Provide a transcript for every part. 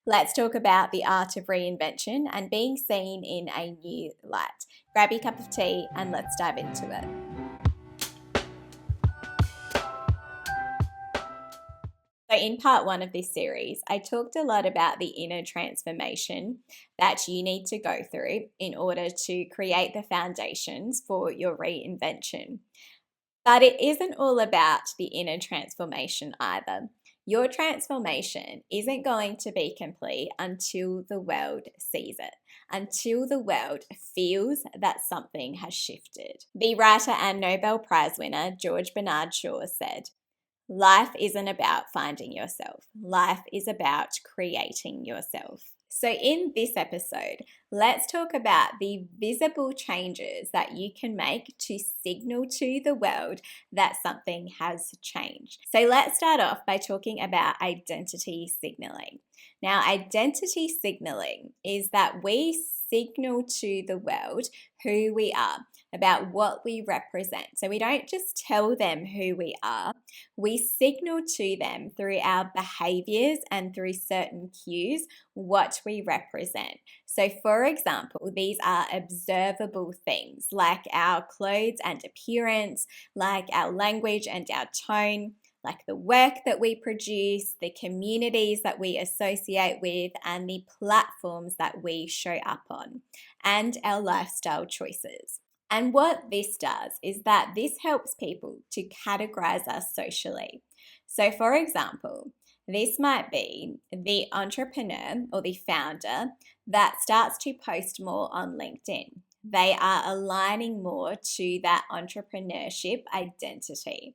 Let's talk about the art of reinvention and being seen in a new light. Grab your cup of tea and let's dive into it. So, in part one of this series, I talked a lot about the inner transformation that you need to go through in order to create the foundations for your reinvention. But it isn't all about the inner transformation either. Your transformation isn't going to be complete until the world sees it, until the world feels that something has shifted. The writer and Nobel Prize winner George Bernard Shaw said, "Life isn't about finding yourself. Life is about creating yourself." So, in this episode, let's talk about the visible changes that you can make to signal to the world that something has changed. So, let's start off by talking about identity signaling. Now, identity signaling is that we signal to the world who we are, about what we represent. So, we don't just tell them who we are, we signal to them through our behaviors and through certain cues what we represent. So, for example, these are observable things like our clothes and appearance, like our language and our tone, like the work that we produce, the communities that we associate with, and the platforms that we show up on, and our lifestyle choices. And what this does is that this helps people to categorize us socially. So, for example, this might be the entrepreneur or the founder that starts to post more on LinkedIn. They are aligning more to that entrepreneurship identity.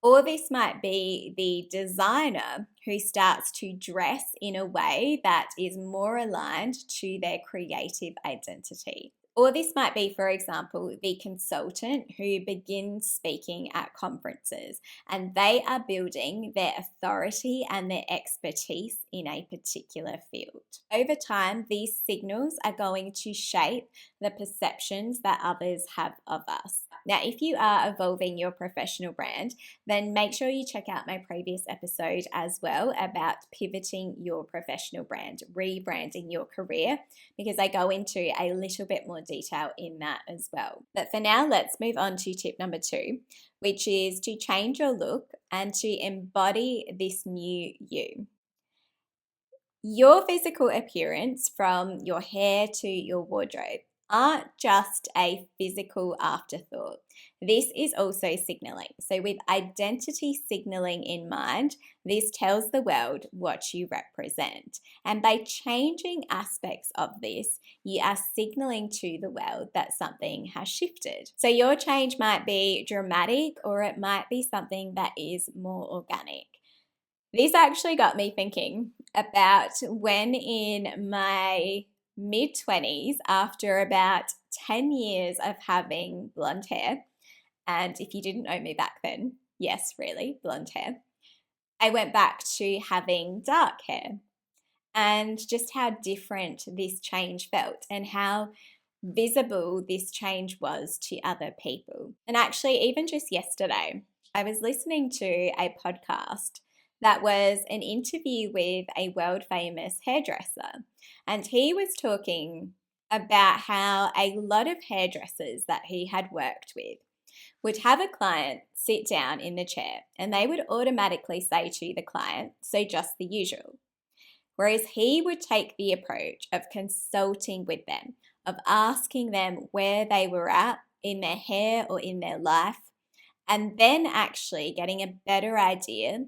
Or this might be the designer who starts to dress in a way that is more aligned to their creative identity. Or this might be, for example, the consultant who begins speaking at conferences and they are building their authority and their expertise in a particular field. Over time, these signals are going to shape the perceptions that others have of us. Now, if you are evolving your professional brand, then make sure you check out my previous episode as well about pivoting your professional brand, rebranding your career, because I go into a little bit more detail in that as well. But for now, let's move on to tip number 2, which is to change your look and to embody this new you. Your physical appearance, from your hair to your wardrobe, aren't just a physical afterthought. This is also signaling. So, with identity signaling in mind, this tells the world what you represent. And by changing aspects of this, you are signaling to the world that something has shifted. So, your change might be dramatic or it might be something that is more organic. This actually got me thinking about when in my mid-20s, after about 10 years of having blonde hair, and if you didn't know me back then, yes, really, blonde hair, I went back to having dark hair, and just how different this change felt and how visible this change was to other people. And actually, even just yesterday, I was listening to a podcast that was an interview with a world famous hairdresser. And he was talking about how a lot of hairdressers that he had worked with would have a client sit down in the chair and they would automatically say to the client, "So just the usual." Whereas he would take the approach of consulting with them, of asking them where they were at in their hair or in their life, and then actually getting a better idea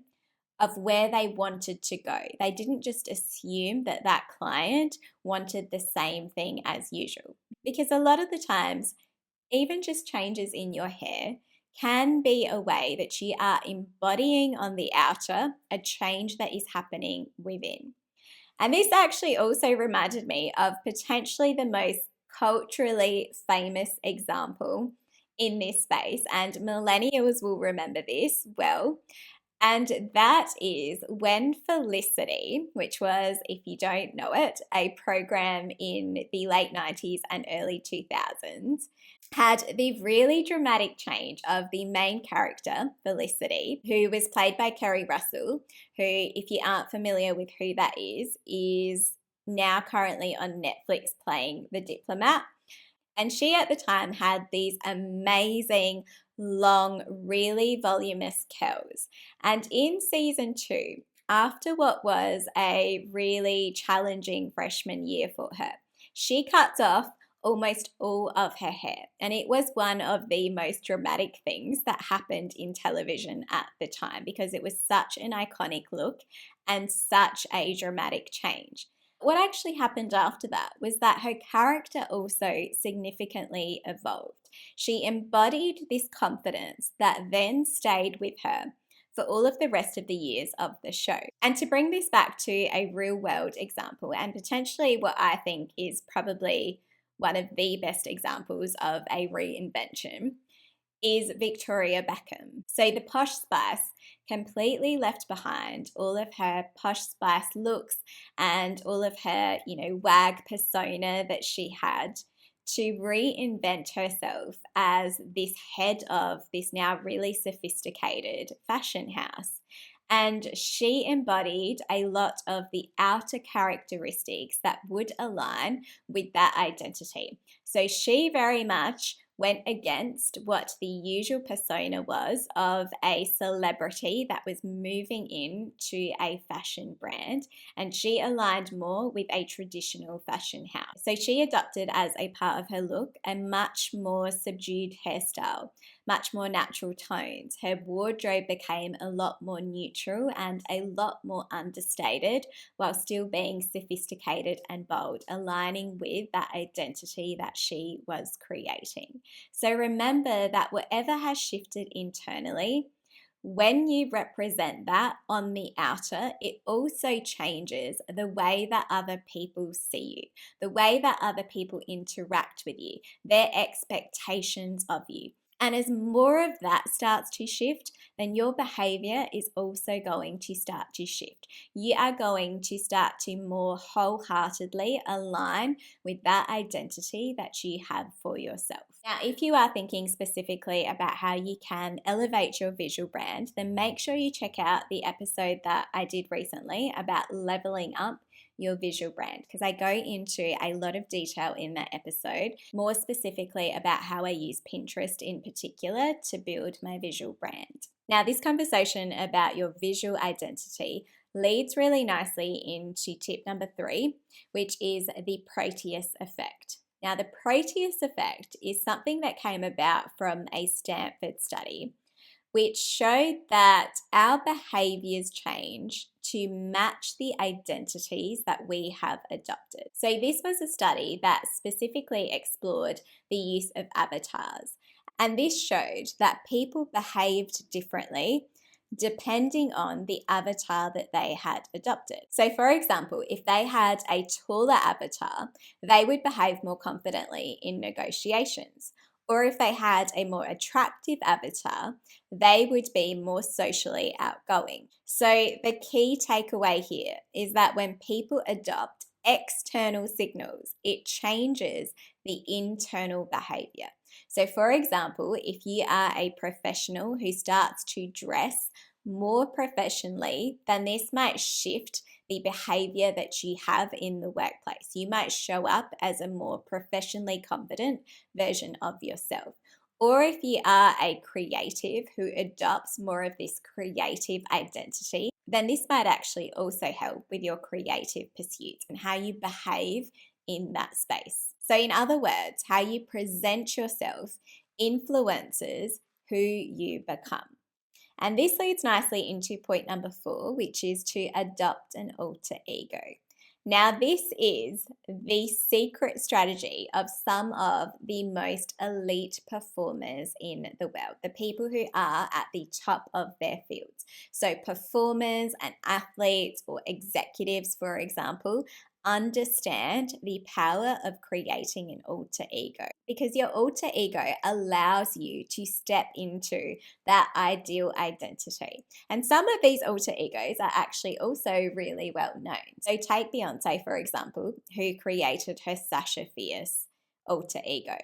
of where they wanted to go. They didn't just assume that that client wanted the same thing as usual. Because a lot of the times, even just changes in your hair can be a way that you are embodying on the outer a change that is happening within. And this actually also reminded me of potentially the most culturally famous example in this space, and millennials will remember this well. And that is when Felicity, which was, if you don't know it, a program in the late 90s and early 2000s, had the really dramatic change of the main character, Felicity, who was played by Kerry Russell, who, if you aren't familiar with who that is now currently on Netflix playing the diplomat. And she at the time had these amazing, long, really voluminous curls. And in season 2, after what was a really challenging freshman year for her, she cuts off almost all of her hair. And it was one of the most dramatic things that happened in television at the time because it was such an iconic look and such a dramatic change. What actually happened after that was that her character also significantly evolved. She embodied this confidence that then stayed with her for all of the rest of the years of the show. And to bring this back to a real world example, and potentially what I think is probably one of the best examples of a reinvention, is Victoria Beckham. So the Posh Spice completely left behind all of her Posh Spice looks and all of her, wag persona that she had to reinvent herself as this head of this now really sophisticated fashion house. And she embodied a lot of the outer characteristics that would align with that identity. So she very much went against what the usual persona was of a celebrity that was moving into a fashion brand, and she aligned more with a traditional fashion house. So she adopted as a part of her look a much more subdued hairstyle, much more natural tones. Her wardrobe became a lot more neutral and a lot more understated while still being sophisticated and bold, aligning with that identity that she was creating. So remember that whatever has shifted internally, when you represent that on the outer, it also changes the way that other people see you, the way that other people interact with you, their expectations of you. And as more of that starts to shift, then your behavior is also going to start to shift. You are going to start to more wholeheartedly align with that identity that you have for yourself. Now, if you are thinking specifically about how you can elevate your visual brand, then make sure you check out the episode that I did recently about leveling up your visual brand, because I go into a lot of detail in that episode, more specifically about how I use Pinterest in particular to build my visual brand. Now, this conversation about your visual identity leads really nicely into tip number 3, which is the Proteus Effect. Now, the Proteus Effect is something that came about from a Stanford study, which showed that our behaviors change to match the identities that we have adopted. So this was a study that specifically explored the use of avatars. And this showed that people behaved differently depending on the avatar that they had adopted. So for example, if they had a taller avatar, they would behave more confidently in negotiations. Or if they had a more attractive avatar, they would be more socially outgoing. So the key takeaway here is that when people adopt external signals, it changes the internal behavior. So for example, if you are a professional who starts to dress more professionally, then this might shift the behavior that you have in the workplace. You might show up as a more professionally confident version of yourself. Or if you are a creative who adopts more of this creative identity, then this might actually also help with your creative pursuits and how you behave in that space. So in other words, how you present yourself influences who you become. And this leads nicely into point number 4, which is to adopt an alter ego. Now, this is the secret strategy of some of the most elite performers in the world, the people who are at the top of their fields. So performers and athletes or executives, for example, understand the power of creating an alter ego, because your alter ego allows you to step into that ideal identity. And some of these alter egos are actually also really well known. So take Beyonce, for example, who created her Sasha Fierce alter ego.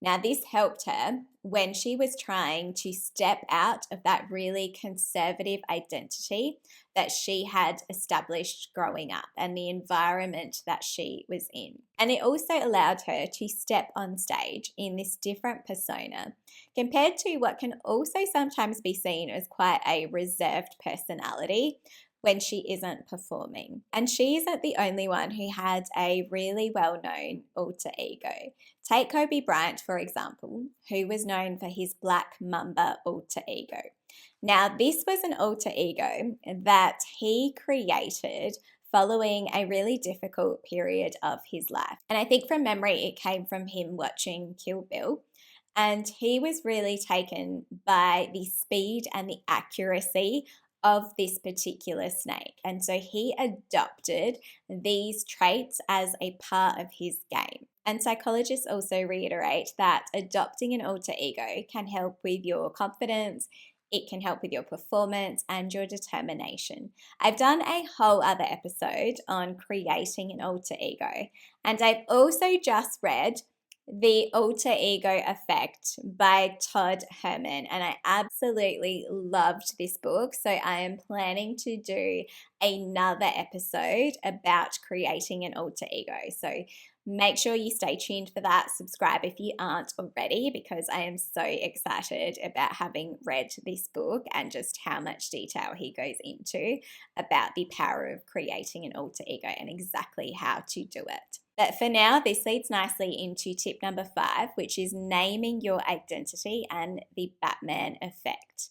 Now, this helped her when she was trying to step out of that really conservative identity that she had established growing up and the environment that she was in. And it also allowed her to step on stage in this different persona compared to what can also sometimes be seen as quite a reserved personality when she isn't performing. And she isn't the only one who had a really well-known alter ego. Take Kobe Bryant, for example, who was known for his Black Mamba alter ego. Now, this was an alter ego that he created following a really difficult period of his life. And I think from memory, it came from him watching Kill Bill. And he was really taken by the speed and the accuracy of this particular snake. And so he adopted these traits as a part of his game. And psychologists also reiterate that adopting an alter ego can help with your confidence, it can help with your performance and your determination. I've done a whole other episode on creating an alter ego, and I've also just read The Alter Ego Effect by Todd Herman, and I absolutely loved this book. So I am planning to do another episode about creating an alter ego. So make sure you stay tuned for that. Subscribe if you aren't already, because I am so excited about having read this book and just how much detail he goes into about the power of creating an alter ego and exactly how to do it. But for now, this leads nicely into tip number 5, which is naming your identity and the Batman effect.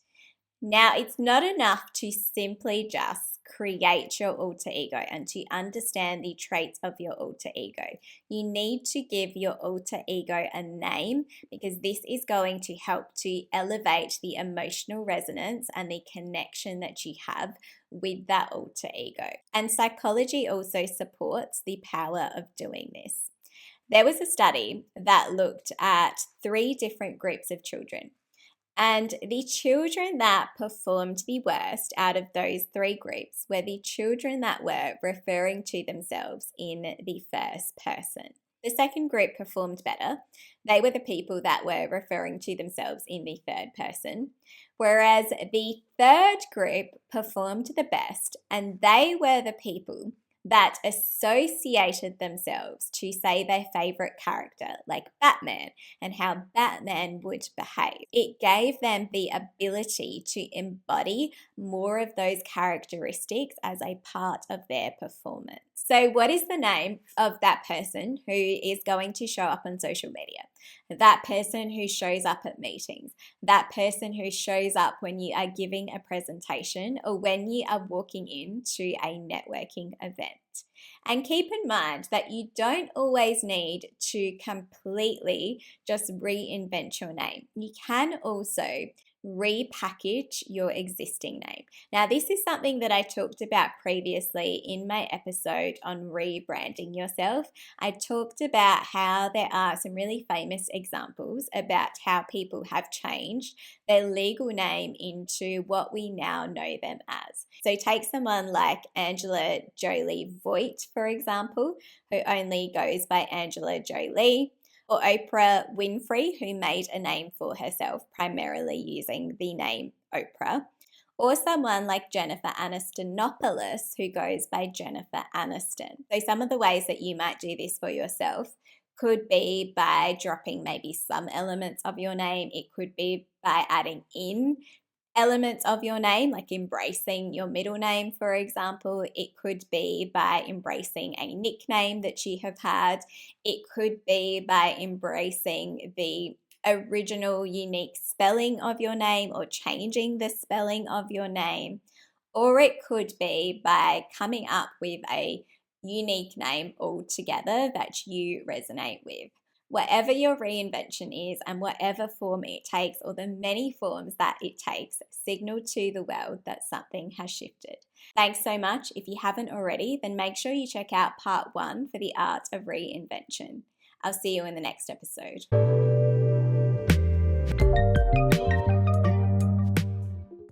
Now, it's not enough to simply just create your alter ego and to understand the traits of your alter ego. You need to give your alter ego a name, because this is going to help to elevate the emotional resonance and the connection that you have with that alter ego. And psychology also supports the power of doing this. There was a study that looked at 3 different groups of children. And the children that performed the worst out of those 3 groups were the children that were referring to themselves in the first person. The second group performed better. They were the people that were referring to themselves in the third person, whereas the third group performed the best, and they were the people that associated themselves to say their favorite character, like Batman, and how Batman would behave. It gave them the ability to embody more of those characteristics as a part of their performance. So, what is the name of that person who is going to show up on social media? That person who shows up at meetings, that person who shows up when you are giving a presentation or when you are walking into a networking event. And keep in mind that you don't always need to completely just reinvent your name. You can also repackage your existing name. Now, this is something that I talked about previously in my episode on rebranding yourself. I talked about how there are some really famous examples about how people have changed their legal name into what we now know them as. So take someone like Angela Jolie Voigt, for example, who only goes by Angela Jolie, or Oprah Winfrey, who made a name for herself primarily using the name Oprah, or someone like Jennifer Anistonopoulos, who goes by Jennifer Aniston. So some of the ways that you might do this for yourself could be by dropping maybe some elements of your name. It could be by adding in elements of your name, like embracing your middle name, for example. It could be by embracing a nickname that you have had. It could be by embracing the original unique spelling of your name or changing the spelling of your name. Or it could be by coming up with a unique name altogether that you resonate with. Whatever your reinvention is and whatever form it takes, or the many forms that it takes, signal to the world that something has shifted. Thanks so much. If you haven't already, then make sure you check out part 1 for the Art of Reinvention. I'll see you in the next episode.